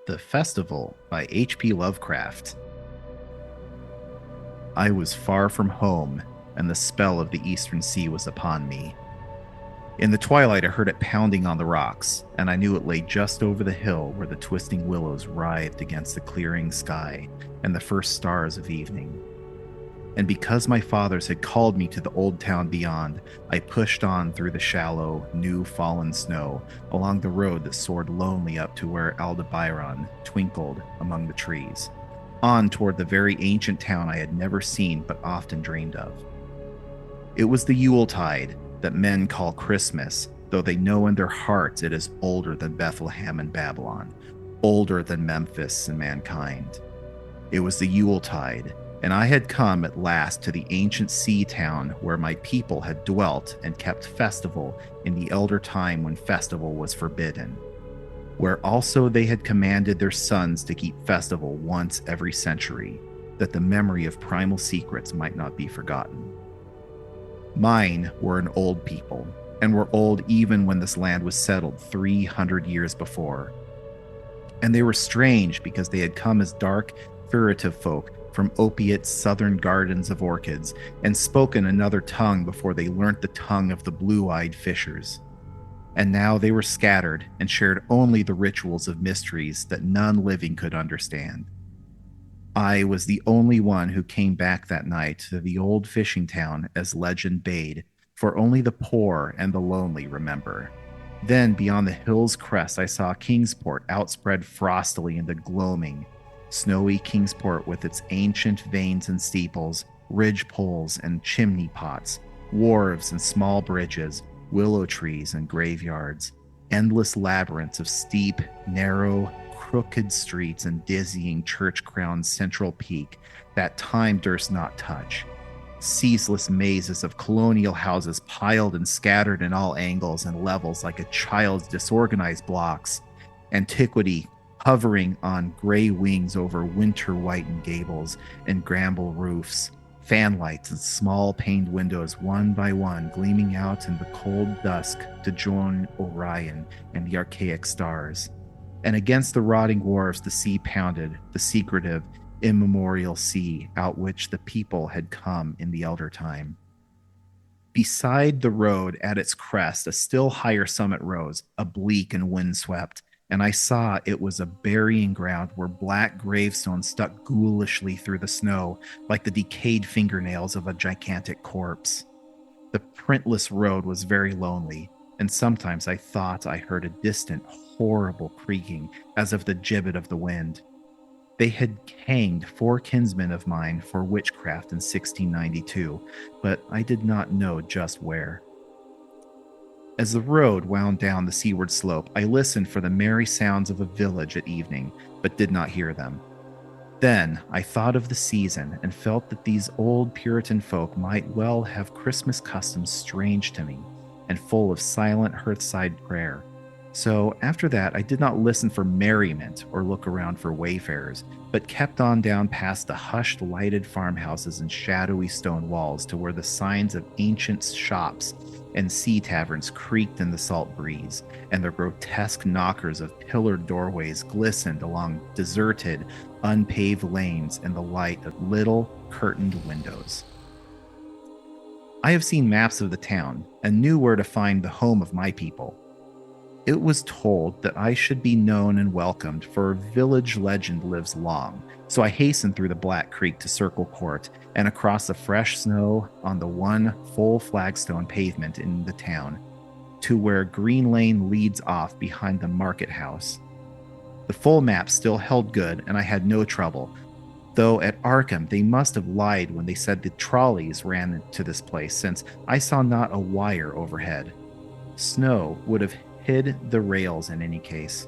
The Festival by H.P. Lovecraft. I was far from home, and the spell of the eastern sea was upon me. In the twilight, I heard it pounding on the rocks, and I knew it lay just over the hill where the twisting willows writhed against the clearing sky and the first stars of evening. And because my fathers had called me to the old town beyond, I pushed on through the shallow, new fallen snow along the road that soared lonely up to where Aldebaran twinkled among the trees, on toward the very ancient town I had never seen but often dreamed of. It was the Yuletide that men call Christmas, though they know in their hearts it is older than Bethlehem and Babylon, older than Memphis and mankind. It was the Yuletide, and I had come at last to the ancient sea town where my people had dwelt and kept festival in the elder time when festival was forbidden, where also they had commanded their sons to keep festival once every century, that the memory of primal secrets might not be forgotten. Mine were an old people, and were old even when this land was settled 300 years before. And they were strange because they had come as dark, furtive folk from opiate southern gardens of orchids, and spoken another tongue before they learnt the tongue of the blue-eyed fishers. And now they were scattered and shared only the rituals of mysteries that none living could understand. I was the only one who came back that night to the old fishing town as legend bade, for only the poor and the lonely remember. Then beyond the hill's crest I saw Kingsport outspread frostily in the gloaming, snowy Kingsport with its ancient vanes and steeples, ridge poles and chimney pots, wharves and small bridges, willow trees and graveyards, endless labyrinths of steep, narrow, crooked streets and dizzying church-crowned central peak that time durst not touch. Ceaseless mazes of colonial houses piled and scattered in all angles and levels like a child's disorganized blocks. Antiquity hovering on gray wings over winter-whitened gables and bramble roofs, fanlights and small paned windows one by one gleaming out in the cold dusk to join Orion and the archaic stars. And against the rotting wharves the sea pounded, the secretive, immemorial sea out which the people had come in the elder time. Beside the road at its crest a still higher summit rose, oblique and windswept, and I saw it was a burying ground where black gravestones stuck ghoulishly through the snow like the decayed fingernails of a gigantic corpse. The printless road was very lonely, and sometimes I thought I heard a distant, horrible creaking as of the gibbet of the wind. They had hanged 4 kinsmen of mine for witchcraft in 1692, but I did not know just where. As the road wound down the seaward slope, I listened for the merry sounds of a village at evening, but did not hear them. Then I thought of the season and felt that these old Puritan folk might well have Christmas customs strange to me and full of silent hearthside prayer. So after that, I did not listen for merriment or look around for wayfarers, but kept on down past the hushed lighted farmhouses and shadowy stone walls to where the signs of ancient shops and sea taverns creaked in the salt breeze, and the grotesque knockers of pillared doorways glistened along deserted, unpaved lanes in the light of little curtained windows. I have seen maps of the town and knew where to find the home of my people. It was told that I should be known and welcomed, for village legend lives long, so I hastened through the Black Creek to Circle Court and across the fresh snow on the one full flagstone pavement in the town to where Green Lane leads off behind the market house. The full map still held good, and I had no trouble, though at Arkham they must have lied when they said the trolleys ran to this place, since I saw not a wire overhead. Snow would have hid the rails in any case.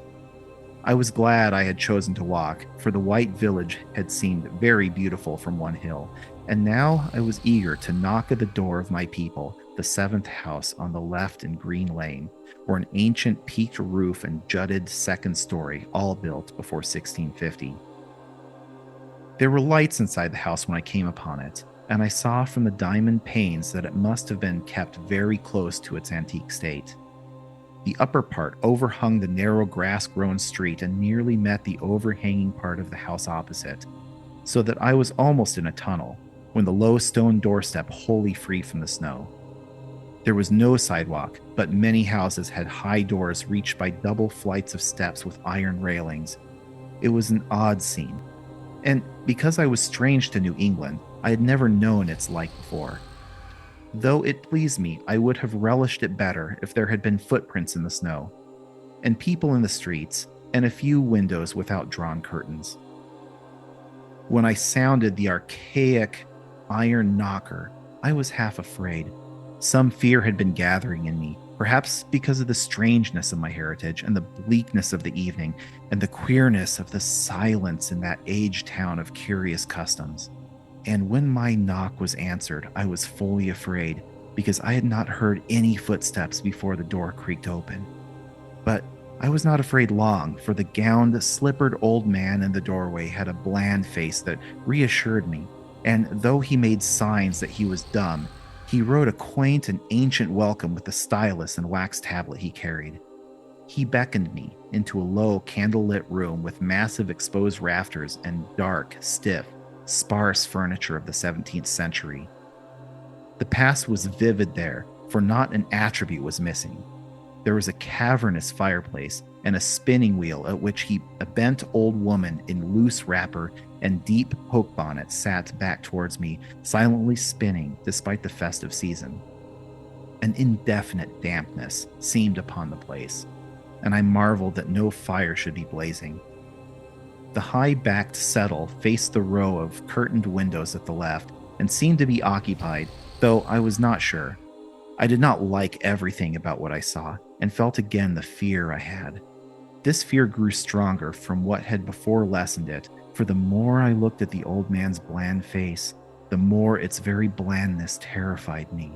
I was glad I had chosen to walk, for the white village had seemed very beautiful from one hill, and now I was eager to knock at the door of my people, the 7th house on the left in Green Lane, where an ancient peaked roof and jutted second story, all built before 1650. There were lights inside the house when I came upon it, and I saw from the diamond panes that it must have been kept very close to its antique state. The upper part overhung the narrow grass-grown street and nearly met the overhanging part of the house opposite, so that I was almost in a tunnel when the low stone doorstep wholly free from the snow. There was no sidewalk, but many houses had high doors reached by double flights of steps with iron railings. It was an odd scene, and because I was strange to New England, I had never known its like before. Though it pleased me, I would have relished it better if there had been footprints in the snow, and people in the streets, and a few windows without drawn curtains. When I sounded the archaic iron knocker, I was half afraid. Some fear had been gathering in me, perhaps because of the strangeness of my heritage and the bleakness of the evening and the queerness of the silence in that aged town of curious customs. And when my knock was answered, I was fully afraid because I had not heard any footsteps before the door creaked open. But I was not afraid long, for the gowned, slippered old man in the doorway had a bland face that reassured me, and though he made signs that he was dumb, he wrote a quaint and ancient welcome with the stylus and wax tablet he carried. He beckoned me into a low, candlelit room with massive exposed rafters and dark, stiff, sparse furniture of the 17th century. The past was vivid there, for not an attribute was missing. There was a cavernous fireplace and a spinning wheel at which a bent old woman in loose wrapper and deep poke bonnet sat back towards me, silently spinning despite the festive season. An indefinite dampness seemed upon the place, and I marveled that no fire should be blazing. The high-backed settle faced the row of curtained windows at the left and seemed to be occupied, though I was not sure. I did not like everything about what I saw, and felt again the fear I had. This fear grew stronger from what had before lessened it, for the more I looked at the old man's bland face, the more its very blandness terrified me.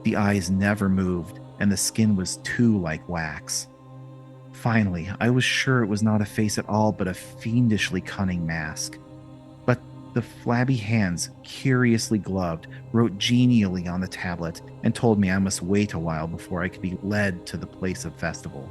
The eyes never moved, and the skin was too like wax. Finally, I was sure it was not a face at all, but a fiendishly cunning mask. But the flabby hands, curiously gloved, wrote genially on the tablet and told me I must wait a while before I could be led to the place of festival.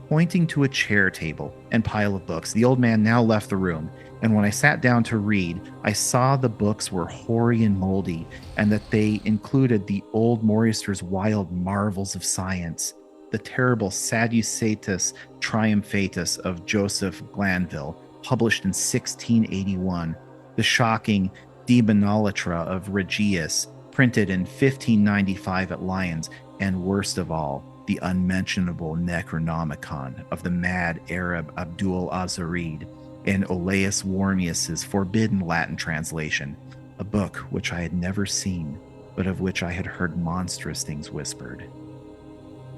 Pointing to a chair table and pile of books, the old man now left the room, and when I sat down to read, I saw the books were hoary and moldy, and that they included the old Maurister's wild marvels of science, the terrible Sadducetus Triumphatus of Joseph Glanville, published in 1681, the shocking Demonolatra of Regius, printed in 1595 at Lyons, and worst of all, the unmentionable Necronomicon of the mad Arab Abdul Azarid, and Olaus Wormius's forbidden Latin translation, a book which I had never seen, but of which I had heard monstrous things whispered.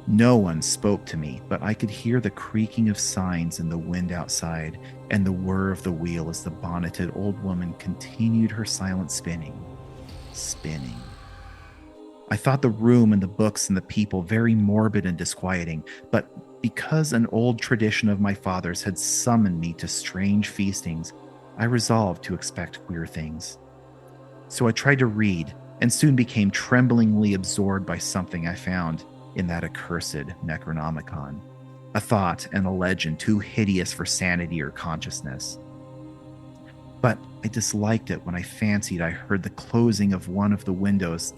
No one spoke to me, but I could hear the creaking of signs in the wind outside and the whir of the wheel as the bonneted old woman continued her silent spinning. I thought the room and the books and the people very morbid and disquieting, but because an old tradition of my father's had summoned me to strange feastings, I resolved to expect queer things. So I tried to read, and soon became tremblingly absorbed by something I found in that accursed Necronomicon, a thought and a legend too hideous for sanity or consciousness. But I disliked it when I fancied I heard the closing of one of the windows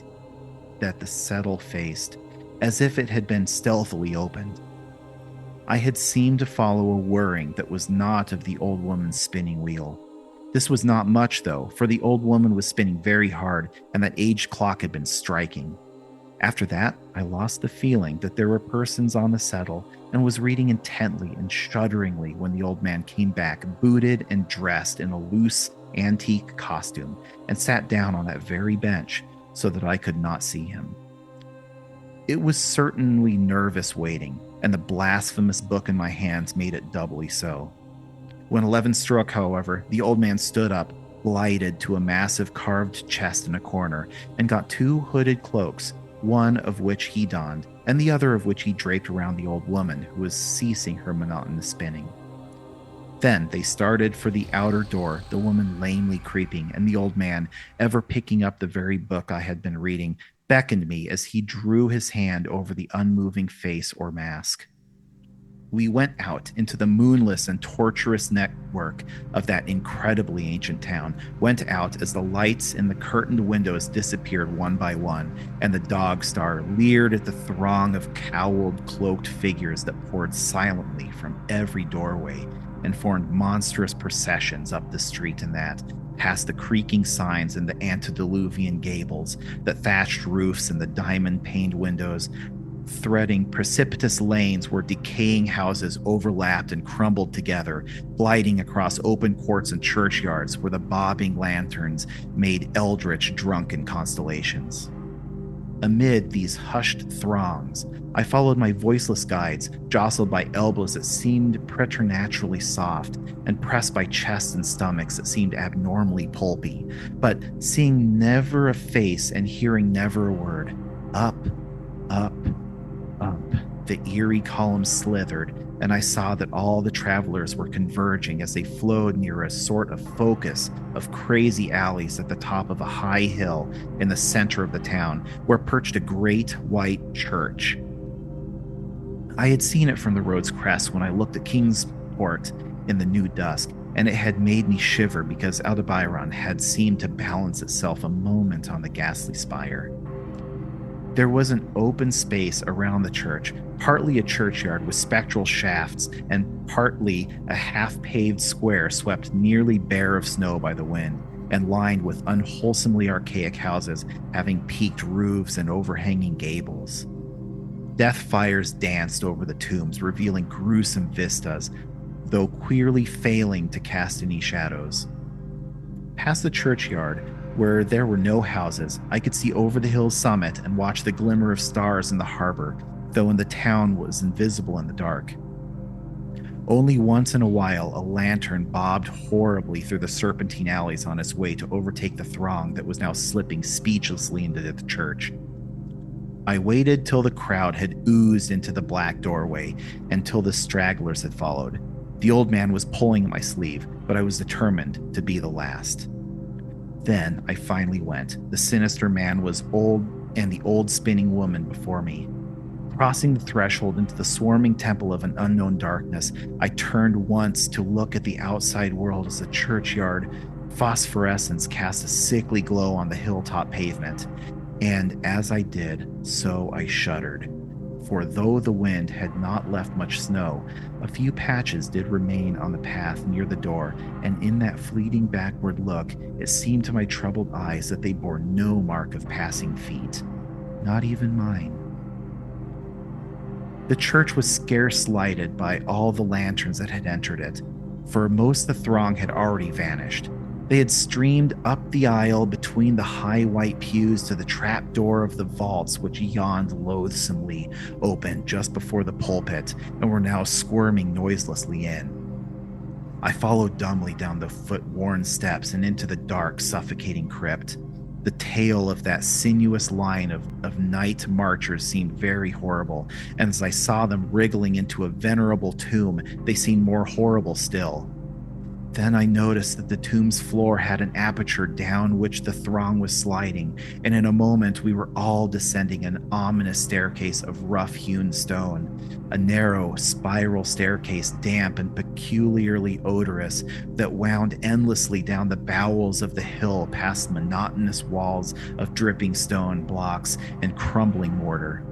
that the settle faced, as if it had been stealthily opened. I had seemed to follow a whirring that was not of the old woman's spinning wheel. This was not much, though, for the old woman was spinning very hard, and that aged clock had been striking. After that, I lost the feeling that there were persons on the settle, and was reading intently and shudderingly when the old man came back, booted and dressed in a loose, antique costume, and sat down on that very bench so that I could not see him. It was certainly nervous waiting, and the blasphemous book in my hands made it doubly so. When 11 struck, however, the old man stood up, glided to a massive carved chest in a corner, and got 2 hooded cloaks, one of which he donned, and the other of which he draped around the old woman, who was ceasing her monotonous spinning. Then they started for the outer door, the woman lamely creeping, and the old man, ever picking up the very book I had been reading, beckoned me as he drew his hand over the unmoving face or mask. We went out into the moonless and tortuous network of that incredibly ancient town, went out as the lights in the curtained windows disappeared one by one, and the dog star leered at the throng of cowled, cloaked figures that poured silently from every doorway and formed monstrous processions up the street and that, past the creaking signs and the antediluvian gables, the thatched roofs and the diamond-paned windows, threading precipitous lanes where decaying houses overlapped and crumbled together, gliding across open courts and churchyards where the bobbing lanterns made eldritch drunken constellations. Amid these hushed throngs, I followed my voiceless guides, jostled by elbows that seemed preternaturally soft, and pressed by chests and stomachs that seemed abnormally pulpy, but seeing never a face and hearing never a word. Up, up, up. The eerie columns slithered, and I saw that all the travelers were converging as they flowed near a sort of focus of crazy alleys at the top of a high hill in the center of the town, where perched a great white church. I had seen it from the road's crest when I looked at Kingsport in the new dusk, and it had made me shiver because Aldebaran had seemed to balance itself a moment on the ghastly spire. There was an open space around the church, partly a churchyard with spectral shafts, and partly a half-paved square swept nearly bare of snow by the wind, and lined with unwholesomely archaic houses having peaked roofs and overhanging gables. Death fires danced over the tombs, revealing gruesome vistas, though queerly failing to cast any shadows. Past the churchyard, where there were no houses, I could see over the hill's summit and watch the glimmer of stars in the harbor, though in the town was invisible in the dark. Only once in a while a lantern bobbed horribly through the serpentine alleys on its way to overtake the throng that was now slipping speechlessly into the church. I waited till the crowd had oozed into the black doorway and till the stragglers had followed. The old man was pulling at my sleeve, but I was determined to be the last. Then I finally went. The sinister man was old, and the old spinning woman before me. Crossing the threshold into the swarming temple of an unknown darkness, I turned once to look at the outside world as the churchyard phosphorescence cast a sickly glow on the hilltop pavement. And as I did, so I shuddered. For though the wind had not left much snow, a few patches did remain on the path near the door, and in that fleeting backward look, it seemed to my troubled eyes that they bore no mark of passing feet, not even mine. The church was scarce lighted by all the lanterns that had entered it, for most of the throng had already vanished. They had streamed up the aisle between the high white pews to the trap door of the vaults which yawned loathsomely open just before the pulpit, and were now squirming noiselessly in. I followed dumbly down the foot-worn steps and into the dark, suffocating crypt. The tale of that sinuous line of night marchers seemed very horrible, and as I saw them wriggling into a venerable tomb, they seemed more horrible still. Then I noticed that the tomb's floor had an aperture down which the throng was sliding, and in a moment we were all descending an ominous staircase of rough-hewn stone, a narrow, spiral staircase, damp and peculiarly odorous, that wound endlessly down the bowels of the hill past monotonous walls of dripping stone blocks and crumbling mortar.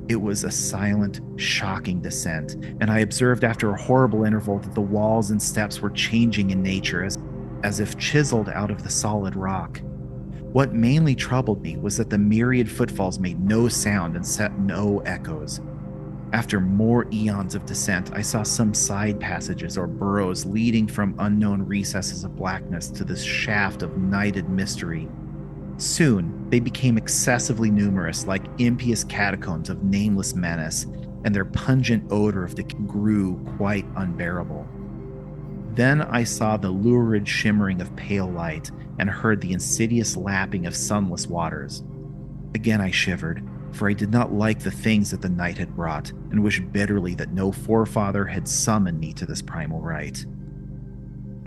It was a silent, shocking descent, and I observed after a horrible interval that the walls and steps were changing in nature as if chiseled out of the solid rock. What mainly troubled me was that the myriad footfalls made no sound and set no echoes. After more eons of descent, I saw some side passages or burrows leading from unknown recesses of blackness to this shaft of nighted mystery. Soon, they became excessively numerous, like impious catacombs of nameless menace, and their pungent odor of decay grew quite unbearable. Then I saw the lurid shimmering of pale light, and heard the insidious lapping of sunless waters. Again I shivered, for I did not like the things that the night had brought, and wished bitterly that no forefather had summoned me to this primal rite.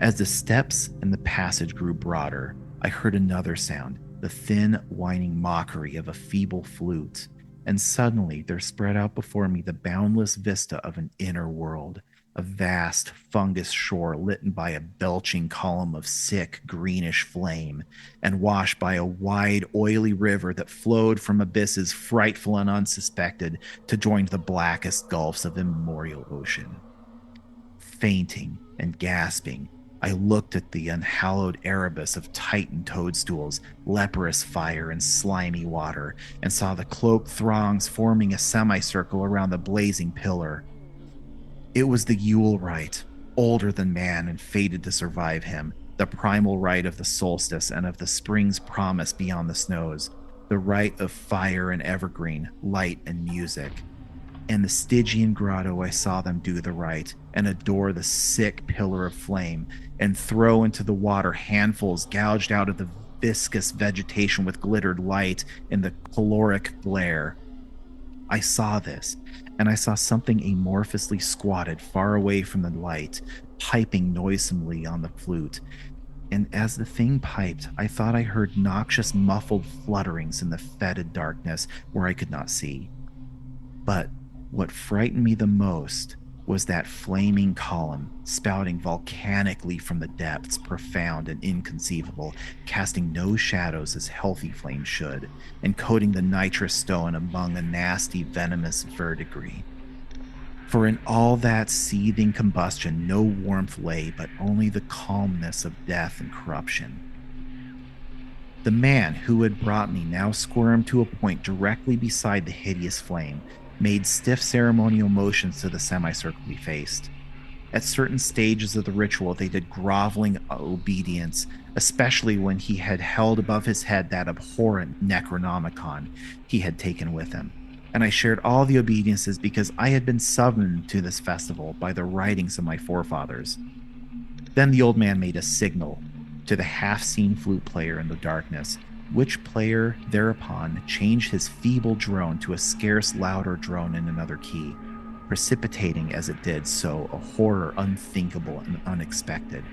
As the steps and the passage grew broader, I heard another sound, the thin, whining mockery of a feeble flute, and suddenly there spread out before me the boundless vista of an inner world, a vast fungus shore lit by a belching column of sick, greenish flame, and washed by a wide, oily river that flowed from abysses frightful and unsuspected to join the blackest gulfs of immemorial ocean. Fainting and gasping, I looked at the unhallowed erebus of Titan toadstools, leprous fire, and slimy water, and saw the cloaked throngs forming a semicircle around the blazing pillar. It was the Yule rite, older than man and fated to survive him, the primal rite of the solstice and of the spring's promise beyond the snows, the rite of fire and evergreen, light and music. In the Stygian grotto I saw them do the rite, and adore the sick pillar of flame, and throw into the water handfuls gouged out of the viscous vegetation with glittered light in the caloric glare. I saw this, and I saw something amorphously squatted far away from the light, piping noisomely on the flute. And as the thing piped, I thought I heard noxious muffled flutterings in the fetid darkness where I could not see. But what frightened me the most was that flaming column, spouting volcanically from the depths, profound and inconceivable, casting no shadows as healthy flames should, and coating the nitrous stone among a nasty, venomous verdigris. For in all that seething combustion no warmth lay, but only the calmness of death and corruption. The man who had brought me now squirmed to a point directly beside the hideous flame, made stiff ceremonial motions to the semicircle we faced. At certain stages of the ritual, they did groveling obedience, especially when he had held above his head that abhorrent Necronomicon he had taken with him. And I shared all the obediences because I had been summoned to this festival by the writings of my forefathers. Then the old man made a signal to the half-seen flute player in the darkness, which player thereupon changed his feeble drone to a scarce louder drone in another key, precipitating as it did so a horror unthinkable and unexpected.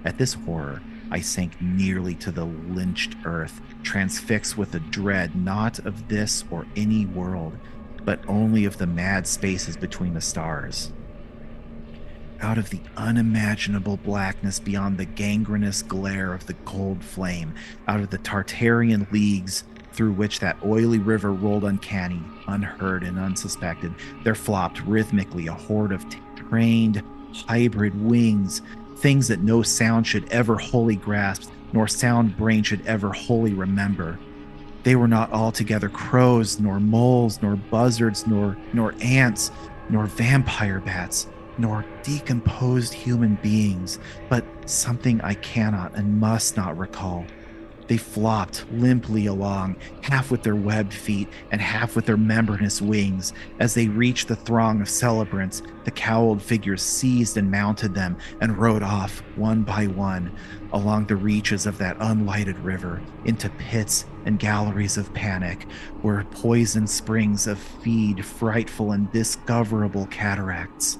At this horror, I sank nearly to the lynched earth, transfixed with a dread not of this or any world, but only of the mad spaces between the stars. Out of the unimaginable blackness beyond the gangrenous glare of the cold flame, out of the Tartarian leagues through which that oily river rolled uncanny, unheard, and unsuspected, there flopped rhythmically a horde of trained hybrid wings, things that no sound should ever wholly grasp, nor sound brain should ever wholly remember. They were not altogether crows, nor moles, nor buzzards, nor ants, nor vampire bats, nor decomposed human beings, but something I cannot and must not recall. They flopped limply along, half with their webbed feet and half with their membranous wings. As they reached the throng of celebrants, the cowled figures seized and mounted them and rode off, one by one, along the reaches of that unlighted river, into pits and galleries of panic, where poisoned springs of feed frightful and discoverable cataracts.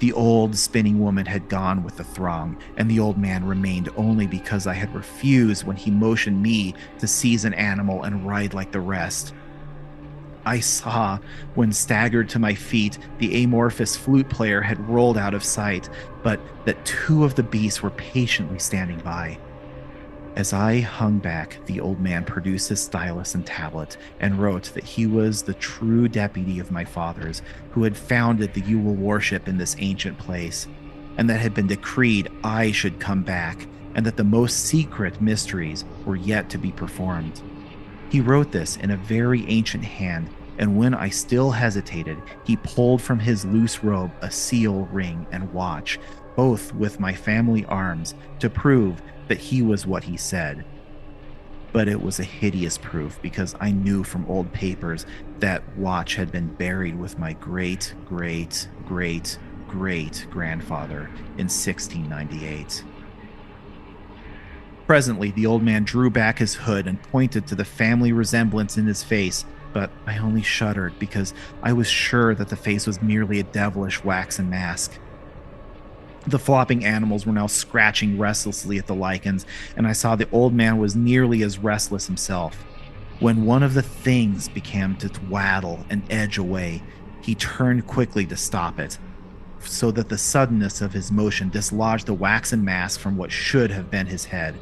The old spinning woman had gone with the throng, and the old man remained only because I had refused when he motioned me to seize an animal and ride like the rest. I saw, when staggered to my feet, the amorphous flute player had rolled out of sight, but that two of the beasts were patiently standing by. As I hung back, the old man produced his stylus and tablet and wrote that he was the true deputy of my fathers, who had founded the Yule worship in this ancient place, and that had been decreed I should come back, and that the most secret mysteries were yet to be performed. He wrote this in a very ancient hand, and when I still hesitated, he pulled from his loose robe a seal ring and watch, both with my family arms, to prove that he was what he said. But it was a hideous proof, because I knew from old papers that watch had been buried with my great-great-great-great-grandfather in 1698. Presently, the old man drew back his hood and pointed to the family resemblance in his face, but I only shuddered because I was sure that the face was merely a devilish waxen mask. The flopping animals were now scratching restlessly at the lichens, and I saw the old man was nearly as restless himself. When one of the things began to waddle and edge away, he turned quickly to stop it, so that the suddenness of his motion dislodged the waxen mask from what should have been his head.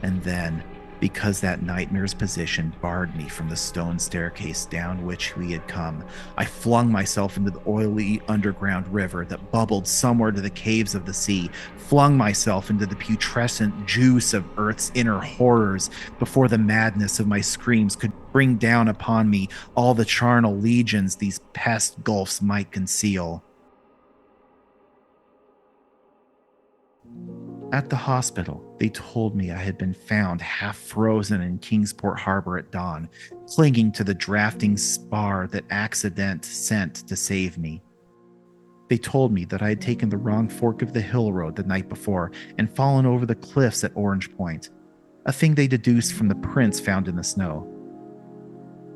And then, because that nightmare's position barred me from the stone staircase down which we had come, I flung myself into the oily underground river that bubbled somewhere to the caves of the sea, flung myself into the putrescent juice of Earth's inner horrors before the madness of my screams could bring down upon me all the charnel legions these pest gulfs might conceal. At the hospital, they told me I had been found half frozen in Kingsport Harbor at dawn, clinging to the drafting spar that accident sent to save me. They told me that I had taken the wrong fork of the hill road the night before and fallen over the cliffs at Orange Point, a thing they deduced from the prints found in the snow.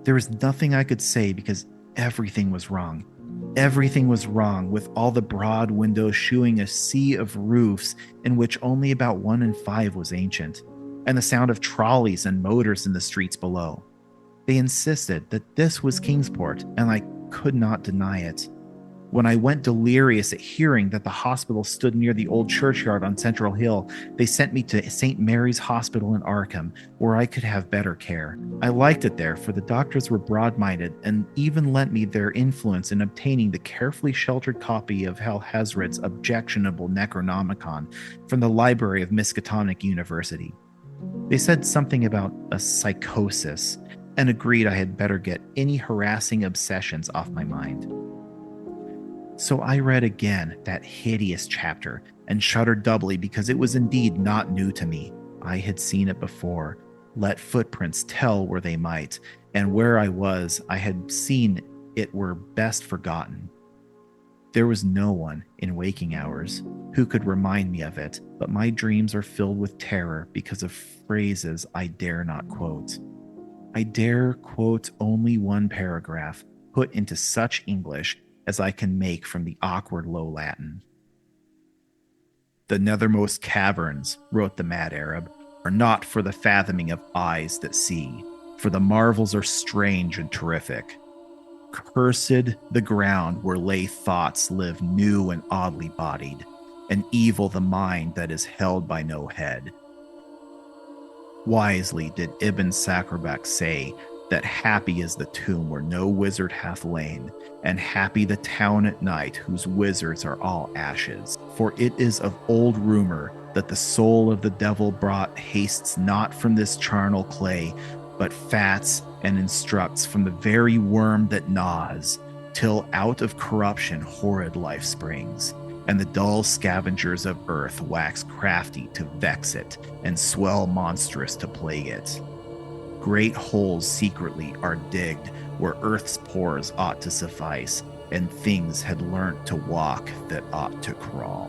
There was nothing I could say because everything was wrong. Everything was wrong, with all the broad windows shewing a sea of roofs in which only about 1 in 5 was ancient, and the sound of trolleys and motors in the streets below. They insisted that this was Kingsport, and I could not deny it. When I went delirious at hearing that the hospital stood near the old churchyard on Central Hill, they sent me to St. Mary's Hospital in Arkham, where I could have better care. I liked it there, for the doctors were broad-minded and even lent me their influence in obtaining the carefully sheltered copy of Hal Hazred's objectionable Necronomicon from the library of Miskatonic University. They said something about a psychosis and agreed I had better get any harassing obsessions off my mind. So I read again that hideous chapter and shuddered doubly because it was indeed not new to me. I had seen it before, let footprints tell where they might, and where I was, I had seen it were best forgotten. There was no one in waking hours who could remind me of it, but my dreams are filled with terror because of phrases I dare not quote. I dare quote only one paragraph, put into such English as I can make from the awkward Low Latin. "The nethermost caverns," wrote the mad Arab, "are not for the fathoming of eyes that see, for the marvels are strange and terrific. Cursed the ground where lay thoughts live new and oddly bodied, and evil the mind that is held by no head. Wisely did Ibn Sakrabak say that happy is the tomb where no wizard hath lain, and happy the town at night whose wizards are all ashes. For it is of old rumor that the soul of the devil brought hastes not from this charnel clay, but fats and instructs from the very worm that gnaws, till out of corruption horrid life springs, and the dull scavengers of earth wax crafty to vex it, and swell monstrous to plague it. Great holes secretly are digged where earth's pores ought to suffice, and things had learnt to walk that ought to crawl."